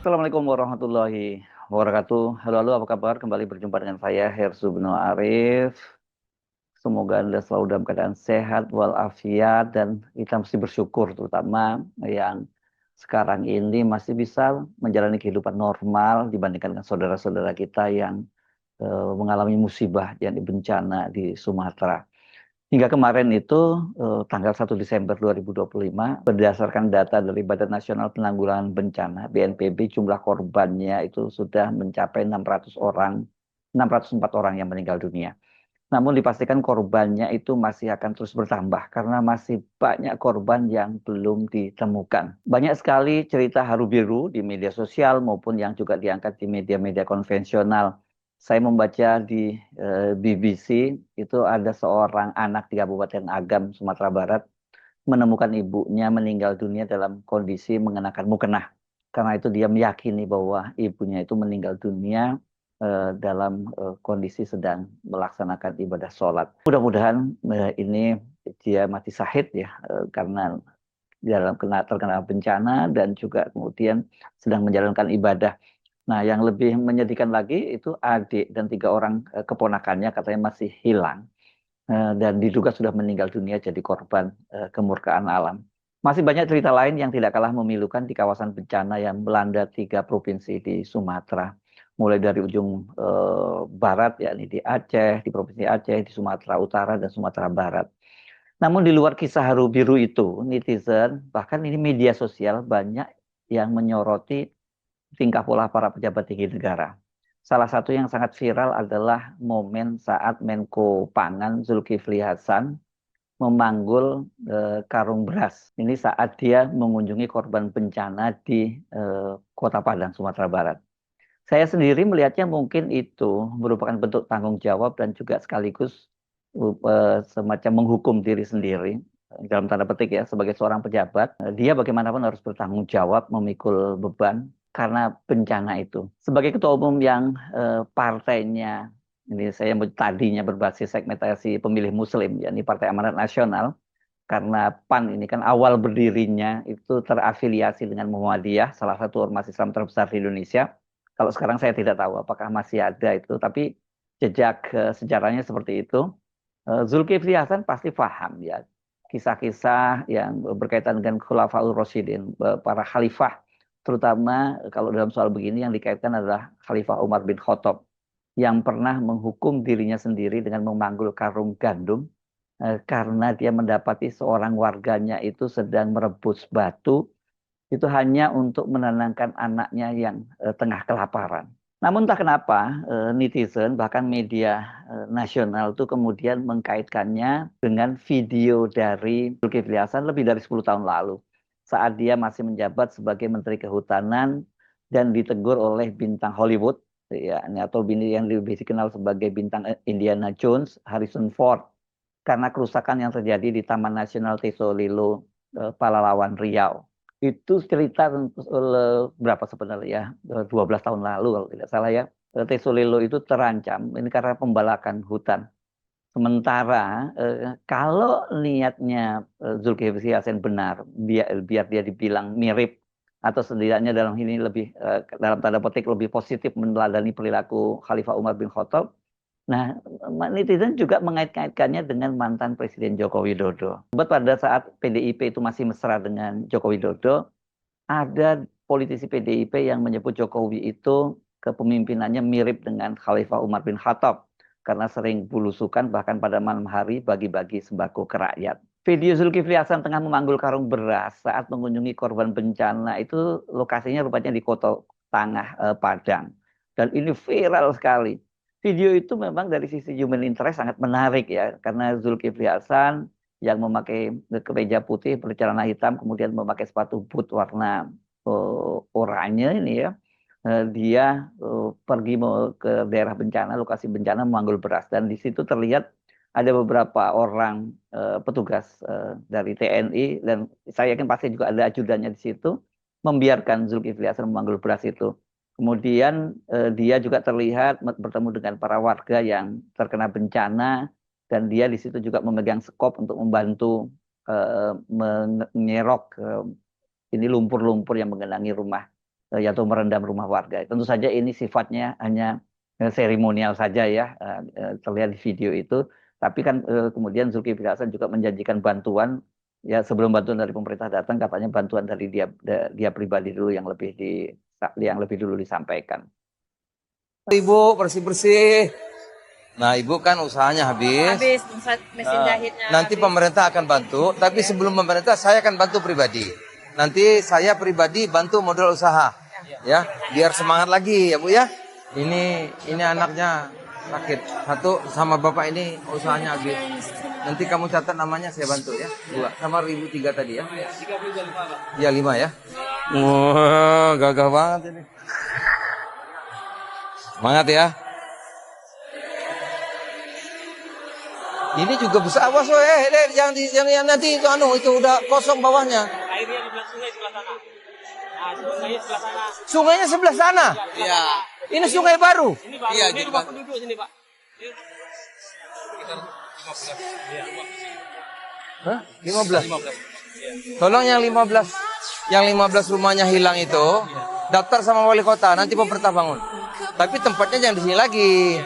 Assalamualaikum warahmatullahi wabarakatuh. Halo, halo, apa kabar? Kembali berjumpa dengan saya, Hersu Beno Arif. Semoga Anda selalu dalam keadaan sehat, walafiat, dan kita mesti bersyukur, terutama yang sekarang ini masih bisa menjalani kehidupan normal dibandingkan dengan saudara-saudara kita yang mengalami musibah, yakni bencana di Sumatera. Hingga kemarin itu tanggal 1 Desember 2025 berdasarkan data dari Badan Nasional Penanggulangan Bencana BNPB jumlah korbannya itu sudah mencapai 600 orang, 604 orang yang meninggal dunia. Namun dipastikan korbannya itu masih akan terus bertambah karena masih banyak korban yang belum ditemukan. Banyak sekali cerita haru biru di media sosial maupun yang juga diangkat di media-media konvensional. Saya membaca di BBC itu ada seorang anak di Kabupaten Agam, Sumatera Barat menemukan ibunya meninggal dunia dalam kondisi mengenakan mukena. Karena itu dia meyakini bahwa ibunya itu meninggal dunia dalam kondisi sedang melaksanakan ibadah sholat. Mudah-mudahan ini dia mati syahid ya, karena terkena bencana dan juga kemudian sedang menjalankan ibadah. Nah, yang lebih menyedihkan lagi itu adik dan tiga orang keponakannya katanya masih hilang dan diduga sudah meninggal dunia jadi korban kemurkaan alam. Masih banyak cerita lain yang tidak kalah memilukan di kawasan bencana yang melanda tiga provinsi di Sumatera. Mulai dari ujung barat, yakni di Aceh, di Provinsi Aceh, di Sumatera Utara, dan Sumatera Barat. Namun di luar kisah haru biru itu, netizen, bahkan ini media sosial banyak yang menyoroti tingkah pola para pejabat tinggi negara. Salah satu yang sangat viral adalah momen saat Menko Pangan Zulkifli Hasan memanggul karung beras. Ini saat dia mengunjungi korban bencana di Kota Padang, Sumatera Barat. Saya sendiri melihatnya mungkin itu merupakan bentuk tanggung jawab dan juga sekaligus semacam menghukum diri sendiri dalam tanda petik ya sebagai seorang pejabat. Dia bagaimanapun harus bertanggung jawab memikul beban karena bencana itu. Sebagai ketua umum yang partainya ini saya tadinya berbasis segmentasi pemilih Muslim, yakni Partai Amanat Nasional, karena PAN ini kan awal berdirinya itu terafiliasi dengan Muhammadiyah, salah satu ormas Islam terbesar di Indonesia. Kalau sekarang saya tidak tahu apakah masih ada itu, tapi jejak sejarahnya seperti itu. Zulkifli Hasan pasti paham ya kisah-kisah yang berkaitan dengan Khulafaur Rasyidin, para khalifah, terutama kalau dalam soal begini yang dikaitkan adalah Khalifah Umar bin Khattab yang pernah menghukum dirinya sendiri dengan memanggul karung gandum karena dia mendapati seorang warganya itu sedang merebus batu itu hanya untuk menenangkan anaknya yang tengah kelaparan. Namun entah kenapa netizen bahkan media nasional itu kemudian mengkaitkannya dengan video dari Zulkifli Hasan lebih dari 10 tahun lalu saat dia masih menjabat sebagai Menteri Kehutanan dan ditegur oleh bintang Hollywood ya atau yang lebih dikenal sebagai bintang Indiana Jones, Harrison Ford, karena kerusakan yang terjadi di Taman Nasional Tesolilo Palalawan Riau. Itu cerita berapa sebenarnya ya, 12 tahun lalu kalau tidak salah ya. Tesolilo itu terancam ini karena pembalakan hutan. Sementara kalau niatnya Zulkifli Hasan benar, biar dia dibilang mirip atau setidaknya dalam ini lebih dalam tanda petik lebih positif meneladani perilaku Khalifah Umar bin Khattab. Nah, netizen juga mengait-ngaitkannya dengan mantan Presiden Joko Widodo. Sebab pada saat PDIP itu masih mesra dengan Joko Widodo, ada politisi PDIP yang menyebut Jokowi itu kepemimpinannya mirip dengan Khalifah Umar bin Khattab karena sering belusukan bahkan pada malam hari bagi-bagi sembako ke rakyat. Video Zulkifli Hasan tengah memanggul karung beras saat mengunjungi korban bencana itu lokasinya rupanya di Kota Tangah Padang. Dan ini viral sekali. Video itu memang dari sisi human interest sangat menarik ya, karena Zulkifli Hasan yang memakai kemeja putih bercelana hitam kemudian memakai sepatu boot warna oranye ini ya. Dia pergi ke daerah bencana, lokasi bencana memanggul beras dan di situ terlihat ada beberapa orang petugas dari TNI dan saya yakin pasti juga ada ajudannya di situ membiarkan Zulkifli Hasan memanggul beras itu. Kemudian dia juga terlihat bertemu dengan para warga yang terkena bencana dan dia di situ juga memegang sekop untuk membantu menyerok ini lumpur-lumpur yang menggenangi rumah yaitu merendam rumah warga. Tentu saja ini sifatnya hanya seremonial saja ya, terlihat di video itu. Tapi kan kemudian Zulkifli Hasan juga menjanjikan bantuan, ya sebelum bantuan dari pemerintah datang katanya bantuan dari dia pribadi dulu yang lebih dulu disampaikan. Ibu bersih-bersih. Nah, Ibu kan usahanya habis. Habis mesin jahitnya. Nanti habis. pemerintah akan bantu, tapi sebelum pemerintah saya akan bantu pribadi. Nanti saya pribadi bantu modal usaha. Ya, biar semangat lagi ya, Bu ya. Ini anaknya sakit. Satu sama bapak ini usahanya habis. Nanti kamu catat namanya saya bantu ya. 2 sama 1.003 tadi ya. 3 Iya 5 ya. Wah, gagah banget ini. Semangat ya. Ini juga besar, awas yang nanti itu udah kosong bawahnya. Airnya di sungai sebelah sana. Nah, sungainya sebelah sana. Sungainya sebelah sana. Iya. Ini sungai baru. Ini baru. Iya, ini rumah penduduk sini, Pak. Hah? 15. Tolong yang 15 rumahnya hilang itu daftar sama wali kota, nanti pemerintah bangun. Tapi tempatnya jangan di sini lagi.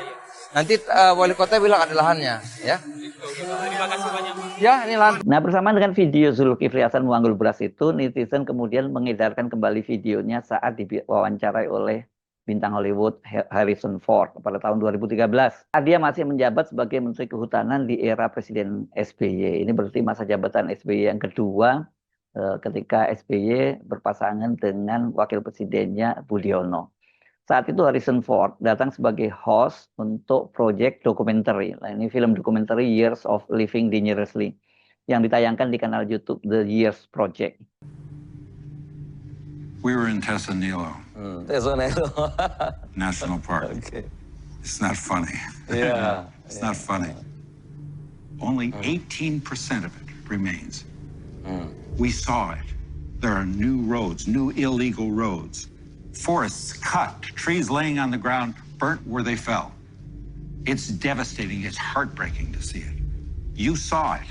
Nanti wali kota bilang ada lahannya, ya. Terima kasih banyak, Pak. Ya, ini lahan. Nah, bersamaan dengan video Zulkifli Hasan mengambil beras itu, netizen kemudian mengedarkan kembali videonya saat diwawancarai oleh bintang Hollywood Harrison Ford pada tahun 2013. Dia masih menjabat sebagai Menteri Kehutanan di era Presiden SBY. Ini berarti masa jabatan SBY yang kedua ketika SBY berpasangan dengan wakil presidennya Budiono. Saat itu Harrison Ford datang sebagai host untuk proyek dokumenter. Nah, ini film dokumenter Years of Living Dangerously yang ditayangkan di kanal YouTube The Years Project. We were in Tesanilo National Park. Okay. It's not funny. Yeah. It's not funny. Only 18% of it remains. We saw it. There are new roads, new illegal roads. Forests cut, trees laying on the ground, burnt where they fell. It's devastating. It's heartbreaking to see it. You saw it.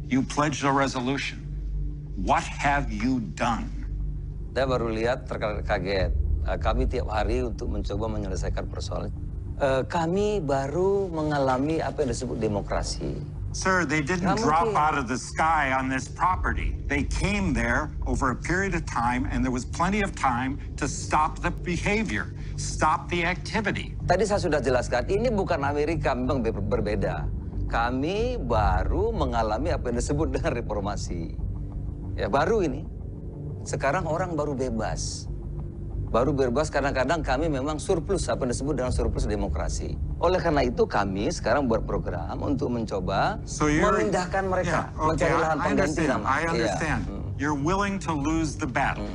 You pledged a resolution. What have you done? Saya baru lihat terkaget. Kami tiap hari untuk mencoba menyelesaikan persoalan. Kami baru mengalami apa yang disebut demokrasi. Sir, they didn't drop out of the sky on this property. They came there over a period of time, and there was plenty of time to stop the behavior, stop the activity. Tadi saya sudah jelaskan, ini bukan Amerika, memang berbeda. Kami baru mengalami apa yang disebut dengan reformasi. Ya, baru ini. Sekarang orang baru bebas. Baru bebas, kadang-kadang kami memang surplus, apa yang disebut dengan surplus demokrasi. Oleh karena itu kami sekarang buat program untuk mencoba memindahkan mereka, mencari lahan pengganti nama. I understand. You're willing to lose the battle.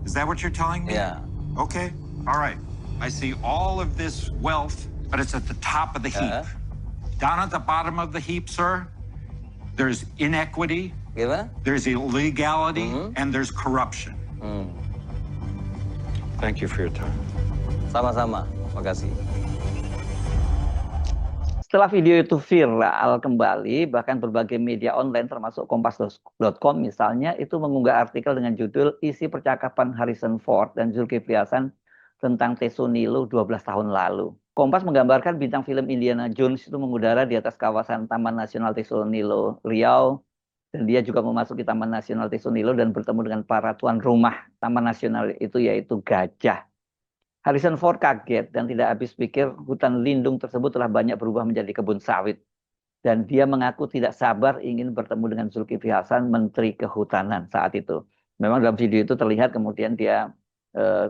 Is that what you're telling me? Yeah. Okay, all right. I see all of this wealth, but it's at the top of the heap. Down at the bottom of the heap, sir, there's inequity, Gimana? there's illegality, and there's corruption. Thank you for your time. Sama-sama, makasih. Setelah video itu viral kembali, bahkan berbagai media online termasuk Kompas.com misalnya, itu mengunggah artikel dengan judul Isi Percakapan Harrison Ford dan Zulkifli Hasan tentang Tesunilo 12 tahun lalu. Kompas menggambarkan bintang film Indiana Jones itu mengudara di atas kawasan Taman Nasional Tesunilo Riau, dan dia juga memasuki Taman Nasional Tesunilo dan bertemu dengan para tuan rumah Taman Nasional itu, yaitu gajah. Harrison Ford kaget dan tidak habis pikir hutan lindung tersebut telah banyak berubah menjadi kebun sawit. Dan dia mengaku tidak sabar ingin bertemu dengan Zulkifli Hasan, Menteri Kehutanan saat itu. Memang dalam video itu terlihat kemudian dia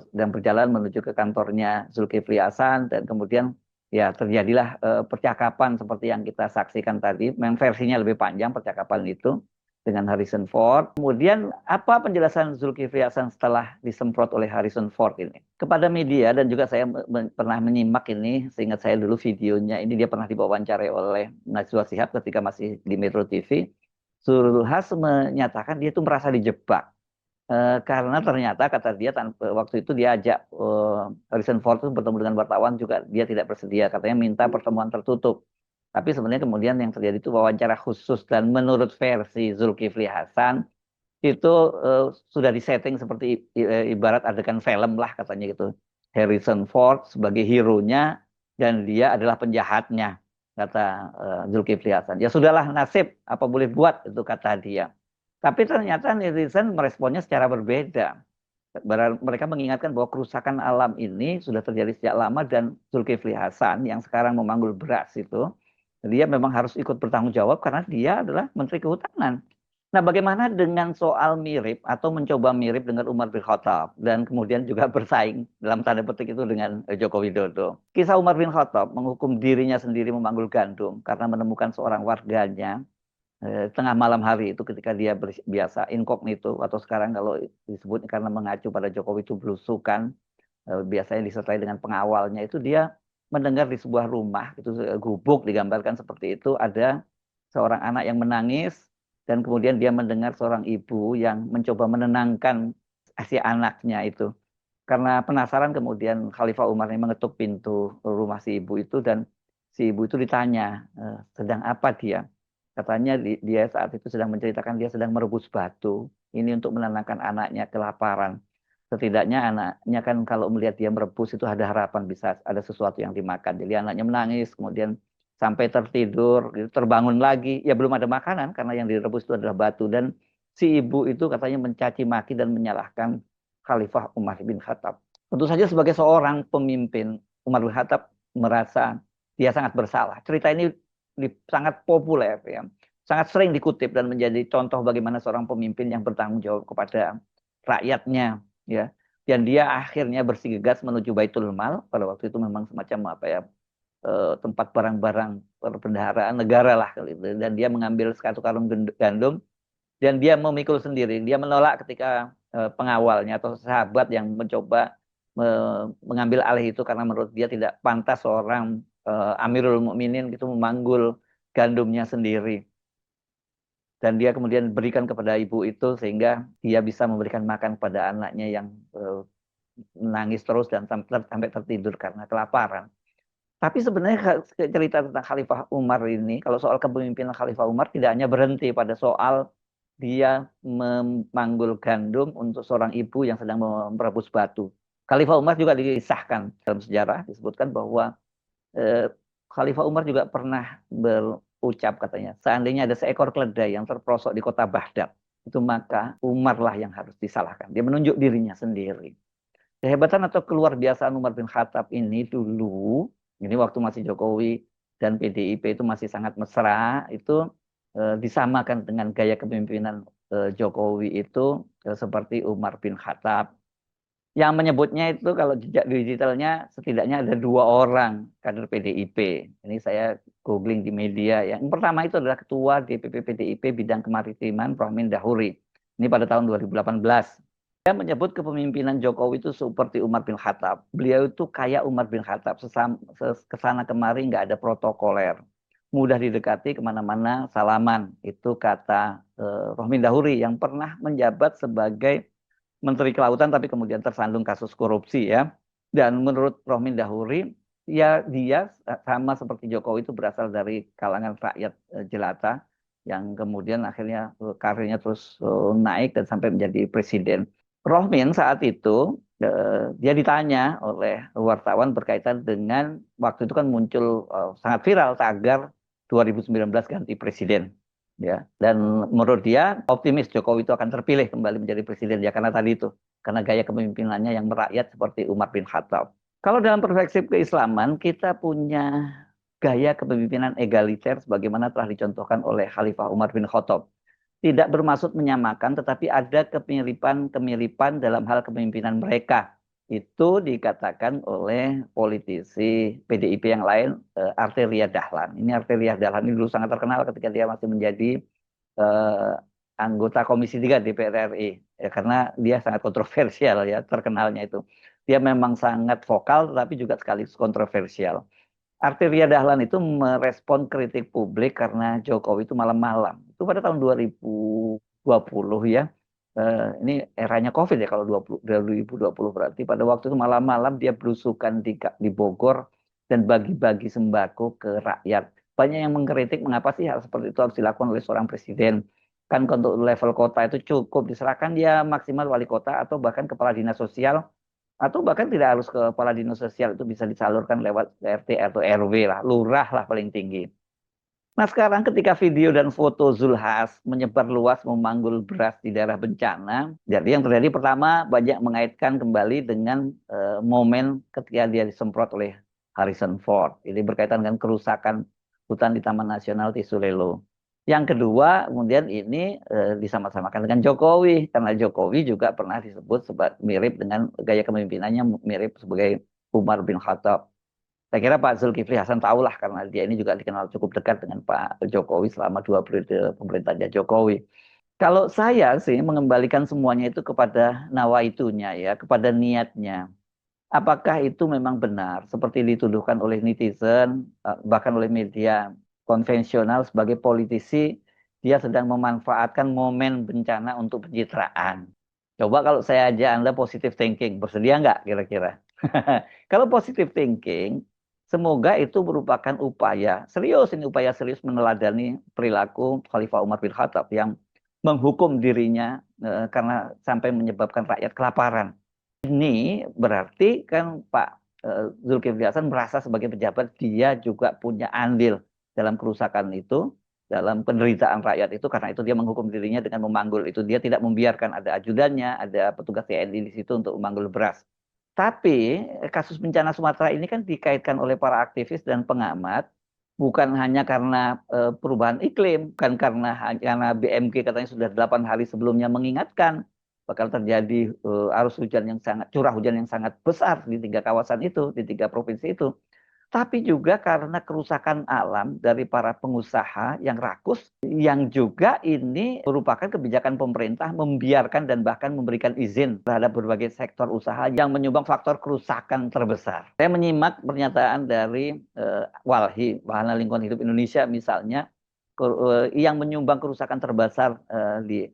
sedang berjalan menuju ke kantornya Zulkifli Hasan, dan kemudian ya terjadilah percakapan seperti yang kita saksikan tadi. Memang versinya lebih panjang percakapan itu dengan Harrison Ford. Kemudian apa penjelasan Zulkifli Hasan setelah disemprot oleh Harrison Ford ini? Kepada media, dan juga saya pernah menyimak ini, seingat saya dulu videonya ini, dia pernah diwawancarai oleh Najwa Shihab ketika masih di Metro TV. Zulhas menyatakan dia itu merasa dijebak. Karena ternyata kata dia waktu itu dia ajak Harrison Ford itu bertemu dengan wartawan, juga dia tidak bersedia, katanya minta pertemuan tertutup. Tapi sebenarnya kemudian yang terjadi itu wawancara khusus, dan menurut versi Zulkifli Hasan itu sudah disetting seperti ibarat adegan film lah katanya gitu. Harrison Ford sebagai hero-nya dan dia adalah penjahatnya, kata Zulkifli Hasan. Ya sudahlah, nasib apa boleh buat, itu kata dia. Tapi ternyata netizen meresponnya secara berbeda. Mereka mengingatkan bahwa kerusakan alam ini sudah terjadi sejak lama dan Zulkifli Hasan yang sekarang memanggul beras itu, dia memang harus ikut bertanggung jawab karena dia adalah Menteri Kehutanan. Nah, bagaimana dengan soal mirip atau mencoba mirip dengan Umar bin Khattab dan kemudian juga bersaing dalam tanda petik itu dengan Joko Widodo? Kisah Umar bin Khattab menghukum dirinya sendiri memanggul gandum karena menemukan seorang warganya tengah malam hari itu ketika dia biasa inkognito atau sekarang kalau disebut karena mengacu pada Jokowi itu belusukan, biasanya disertai dengan pengawalnya, itu dia mendengar di sebuah rumah itu gubuk digambarkan seperti itu, ada seorang anak yang menangis dan kemudian dia mendengar seorang ibu yang mencoba menenangkan si anaknya itu. Karena penasaran kemudian Khalifah Umar ini mengetuk pintu rumah si ibu itu dan si ibu itu ditanya sedang apa dia. Katanya dia saat itu sedang menceritakan dia sedang merebus batu. Ini untuk menenangkan anaknya kelaparan. Setidaknya anaknya kan kalau melihat dia merebus itu ada harapan bisa ada sesuatu yang dimakan. Jadi anaknya menangis, kemudian sampai tertidur, terbangun lagi. Ya belum ada makanan karena yang direbus itu adalah batu. Dan si ibu itu katanya mencaci maki dan menyalahkan Khalifah Umar bin Khattab. Tentu saja sebagai seorang pemimpin, Umar bin Khattab merasa dia sangat bersalah. Cerita ini sangat populer ya, sangat sering dikutip dan menjadi contoh bagaimana seorang pemimpin yang bertanggung jawab kepada rakyatnya ya. Dan dia akhirnya bersikeras menuju Baitul Mal, pada waktu itu memang semacam apa ya, tempat barang-barang perbendaharaan negara lah gitu. Dan dia mengambil satu karung gandum dan dia memikul sendiri. Dia menolak ketika pengawalnya atau sahabat yang mencoba mengambil alih itu karena menurut dia tidak pantas seorang Amirul Mukminin itu memanggul gandumnya sendiri. Dan dia kemudian berikan kepada ibu itu sehingga dia bisa memberikan makan kepada anaknya yang menangis terus dan sampai tertidur karena kelaparan. Tapi sebenarnya cerita tentang Khalifah Umar ini, kalau soal kepemimpinan Khalifah Umar tidak hanya berhenti pada soal dia memanggul gandum untuk seorang ibu yang sedang merebus batu. Khalifah Umar juga disahkan dalam sejarah, disebutkan bahwa Khalifah Umar juga pernah berucap katanya, seandainya ada seekor keledai yang terperosok di kota Baghdad, itu maka Umar lah yang harus disalahkan. Dia menunjuk dirinya sendiri. Kehebatan atau keluar biasaan Umar bin Khattab ini dulu, ini waktu masih Jokowi dan PDIP itu masih sangat mesra, itu disamakan dengan gaya kepemimpinan Jokowi itu seperti Umar bin Khattab. Yang menyebutnya itu kalau jejak digitalnya setidaknya ada 2 orang kader PDIP. Ini saya googling di media. Yang pertama itu adalah Ketua DPP PDIP bidang kemaritiman Rohmin Dahuri. Ini pada tahun 2018. Dia menyebut kepemimpinan Jokowi itu seperti Umar bin Khattab. Beliau itu kayak Umar bin Khattab, kesana kemari nggak ada protokoler. Mudah didekati kemana-mana, salaman. Itu kata Rohmin Dahuri yang pernah menjabat sebagai Menteri Kelautan tapi kemudian tersandung kasus korupsi ya. Dan menurut Rohmin Dahuri, ya dia sama seperti Jokowi itu berasal dari kalangan rakyat jelata yang kemudian akhirnya karirnya terus naik dan sampai menjadi presiden. Rohmin saat itu dia ditanya oleh wartawan berkaitan dengan waktu itu kan muncul sangat viral tagar 2019 ganti presiden ya, dan menurut dia optimis Jokowi itu akan terpilih kembali menjadi presiden ya karena tadi itu, karena gaya kepemimpinannya yang merakyat seperti Umar bin Khattab. Kalau dalam perspektif keislaman kita punya gaya kepemimpinan egaliter sebagaimana telah dicontohkan oleh Khalifah Umar bin Khattab. Tidak bermaksud menyamakan tetapi ada kemiripan dalam hal kepemimpinan mereka. Itu dikatakan oleh politisi PDIP yang lain, Arteria Dahlan. Ini Arteria Dahlan ini dulu sangat terkenal ketika dia masih menjadi anggota Komisi 3 DPR RI. Ya, karena dia sangat kontroversial ya, terkenalnya itu. Dia memang sangat vokal tetapi juga sekaligus kontroversial. Arteria Dahlan itu merespon kritik publik karena Jokowi itu malam-malam. Itu pada tahun 2020 ya. Ini eranya COVID ya kalau 2020 berarti pada waktu itu malam-malam dia belusukan di Bogor dan bagi-bagi sembako ke rakyat. Banyak yang mengkritik mengapa sih hal seperti itu harus dilakukan oleh seorang presiden. Kan untuk level kota itu cukup diserahkan dia maksimal wali kota atau bahkan kepala dinas sosial, atau bahkan tidak harus ke kepala dinas sosial, itu bisa disalurkan lewat RT atau RW lah, lurah lah paling tinggi. Nah sekarang ketika video dan foto Zulhas menyebar luas memanggul beras di daerah bencana, jadi yang terjadi pertama banyak mengaitkan kembali dengan momen ketika dia disemprot oleh Harrison Ford. Ini berkaitan dengan kerusakan hutan di Taman Nasional Tisulelo. Yang kedua, kemudian ini disama-samakan dengan Jokowi, karena Jokowi juga pernah disebut mirip dengan gaya kepemimpinannya mirip sebagai Umar bin Khattab. Saya kira Pak Zulkifli Hasan tahulah karena dia ini juga dikenal cukup dekat dengan Pak Jokowi selama 2 periode pemerintahnya Jokowi. Kalau saya sih mengembalikan semuanya itu kepada nawaitunya ya, kepada niatnya. Apakah itu memang benar seperti dituduhkan oleh netizen, bahkan oleh media konvensional sebagai politisi, dia sedang memanfaatkan momen bencana untuk pencitraan. Coba kalau saya aja Anda positive thinking, bersedia nggak kira-kira? Kalau positive thinking, semoga itu merupakan upaya serius, ini upaya serius meneladani perilaku Khalifah Umar bin Khattab yang menghukum dirinya karena sampai menyebabkan rakyat kelaparan. Ini berarti kan Pak Zulkifli Hasan merasa sebagai pejabat dia juga punya andil dalam kerusakan itu, dalam penderitaan rakyat itu, karena itu dia menghukum dirinya dengan memanggul itu. Dia tidak membiarkan ada ajudannya, ada petugas TNI di situ untuk memanggul beras. Tapi kasus bencana Sumatera ini kan dikaitkan oleh para aktivis dan pengamat bukan hanya karena perubahan iklim, bukan karena BMG katanya sudah 8 hari sebelumnya mengingatkan bakal terjadi arus hujan yang sangat curah hujan yang sangat besar di 3 kawasan itu, di 3 provinsi itu. Tapi juga karena kerusakan alam dari para pengusaha yang rakus, yang juga ini merupakan kebijakan pemerintah membiarkan dan bahkan memberikan izin terhadap berbagai sektor usaha yang menyumbang faktor kerusakan terbesar. Saya menyimak pernyataan dari Walhi, Wahana Lingkungan Hidup Indonesia misalnya, yang menyumbang kerusakan terbesar di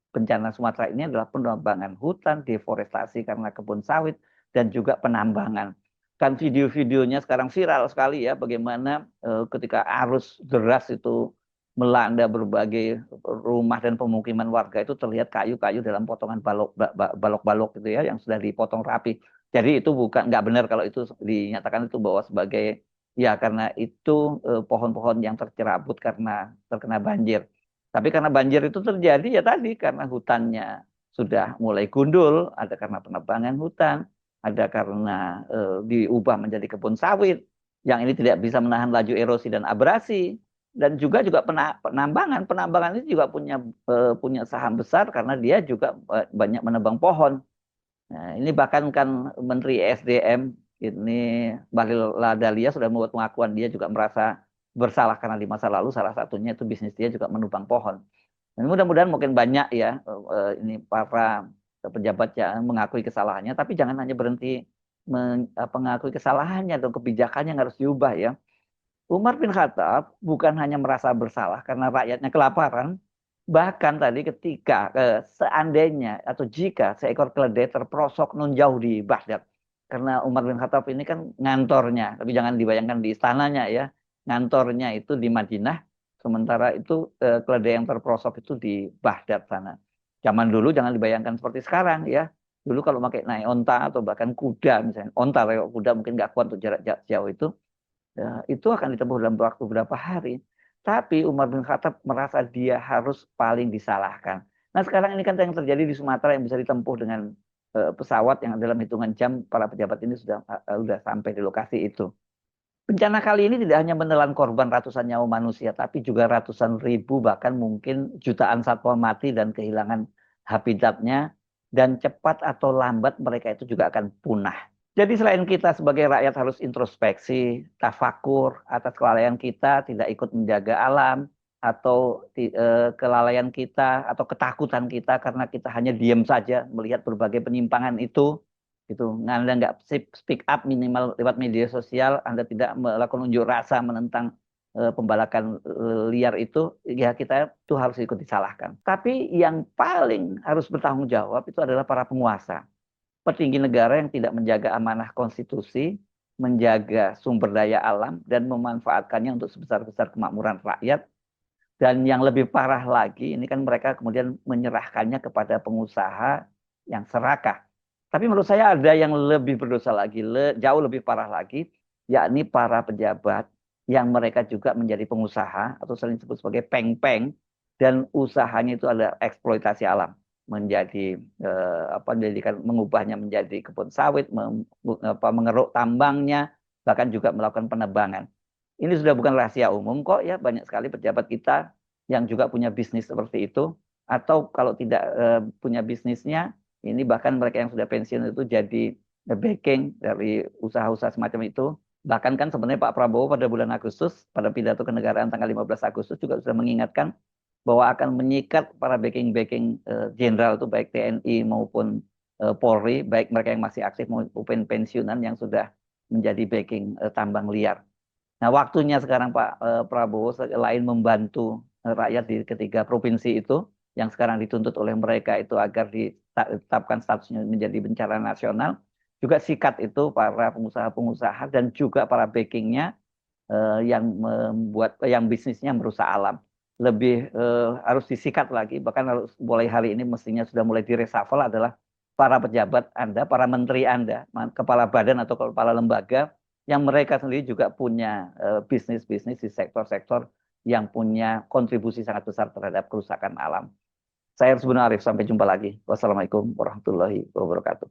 bencana Sumatera ini adalah penebangan hutan, deforestasi karena kebun sawit, dan juga penambangan. Kan video-videonya sekarang viral sekali ya, bagaimana ketika arus deras itu melanda berbagai rumah dan pemukiman warga, itu terlihat kayu-kayu dalam potongan balok-balok gitu ya, yang sudah dipotong rapi. Jadi itu nggak benar kalau itu dinyatakan itu bahwa sebagai, ya karena itu pohon-pohon yang tercerabut karena terkena banjir. Tapi karena banjir itu terjadi ya tadi karena hutannya sudah mulai gundul, ada karena penebangan hutan, ada karena diubah menjadi kebun sawit yang ini tidak bisa menahan laju erosi dan abrasi, dan juga penambangan itu juga punya saham besar karena dia juga banyak menebang pohon. Nah, ini bahkan kan Menteri SDM ini Bahlil Lahadalia sudah membuat pengakuan dia juga merasa bersalah karena di masa lalu salah satunya itu bisnis dia juga menebang pohon. Dan mudah-mudahan mungkin banyak ya ini para pejabat yang mengakui kesalahannya, tapi jangan hanya berhenti mengakui kesalahannya atau kebijakannya yang harus diubah ya. Umar bin Khattab bukan hanya merasa bersalah karena rakyatnya kelaparan, bahkan tadi ketika seandainya atau jika seekor keledai terperosok nun jauh di Baghdad, karena Umar bin Khattab ini kan ngantornya, tapi jangan dibayangkan di istananya ya, ngantornya itu di Madinah, sementara itu keledai yang terperosok itu di Baghdad sana. Zaman dulu jangan dibayangkan seperti sekarang ya. Dulu kalau pakai naik onta atau bahkan kuda misalnya, onta lewat kuda mungkin nggak kuat untuk jarak jauh itu, ya, itu akan ditempuh dalam waktu berapa hari. Tapi Umar bin Khattab merasa dia harus paling disalahkan. Nah sekarang ini kan yang terjadi di Sumatera yang bisa ditempuh dengan pesawat yang dalam hitungan jam para pejabat ini sudah sampai di lokasi itu. Bencana kali ini tidak hanya menelan korban ratusan nyawa manusia, tapi juga ratusan ribu bahkan mungkin jutaan satwa mati dan kehilangan habitatnya, dan cepat atau lambat mereka itu juga akan punah. Jadi selain kita sebagai rakyat harus introspeksi, tafakur atas kelalaian kita, tidak ikut menjaga alam, atau kelalaian kita atau ketakutan kita karena kita hanya diam saja melihat berbagai penyimpangan itu, Anda nggak speak up minimal lewat media sosial, Anda tidak melakukan unjuk rasa menentang pembalakan liar itu, ya kita itu harus ikut disalahkan. Tapi yang paling harus bertanggung jawab itu adalah para penguasa, petinggi negara yang tidak menjaga amanah konstitusi, menjaga sumber daya alam, dan memanfaatkannya untuk sebesar-besar kemakmuran rakyat, Dan yang lebih parah lagi, ini kan mereka kemudian menyerahkannya kepada pengusaha yang serakah. Tapi menurut saya ada yang lebih berdosa lagi, jauh lebih parah lagi, yakni para pejabat yang mereka juga menjadi pengusaha atau sering disebut sebagai peng-peng, dan usahanya itu adalah eksploitasi alam, menjadi mengubahnya menjadi kebun sawit, mengeruk tambangnya, bahkan juga melakukan penebangan. Ini sudah bukan rahasia umum kok ya, banyak sekali pejabat kita yang juga punya bisnis seperti itu, atau kalau tidak punya bisnisnya, ini bahkan mereka yang sudah pensiun itu jadi backing dari usaha-usaha semacam itu. Bahkan kan sebenarnya Pak Prabowo pada bulan Agustus, pada pidato kenegaraan tanggal 15 Agustus juga sudah mengingatkan bahwa akan menyikat para backing-backing jenderal itu baik TNI maupun Polri, baik mereka yang masih aktif maupun pensiunan yang sudah menjadi backing tambang liar. Nah, waktunya sekarang Pak Prabowo selain membantu rakyat di ketiga provinsi itu, yang sekarang dituntut oleh mereka itu agar ditetapkan statusnya menjadi bencana nasional, juga sikat itu para pengusaha-pengusaha dan juga para backingnya yang bisnisnya merusak alam. Lebih harus disikat lagi, bahkan harus mulai hari ini mestinya sudah mulai direshuffle adalah para pejabat Anda, para menteri Anda, kepala badan atau kepala lembaga yang mereka sendiri juga punya bisnis-bisnis di sektor-sektor yang punya kontribusi sangat besar terhadap kerusakan alam. Saya Arif, sampai jumpa lagi. Wassalamualaikum warahmatullahi wabarakatuh.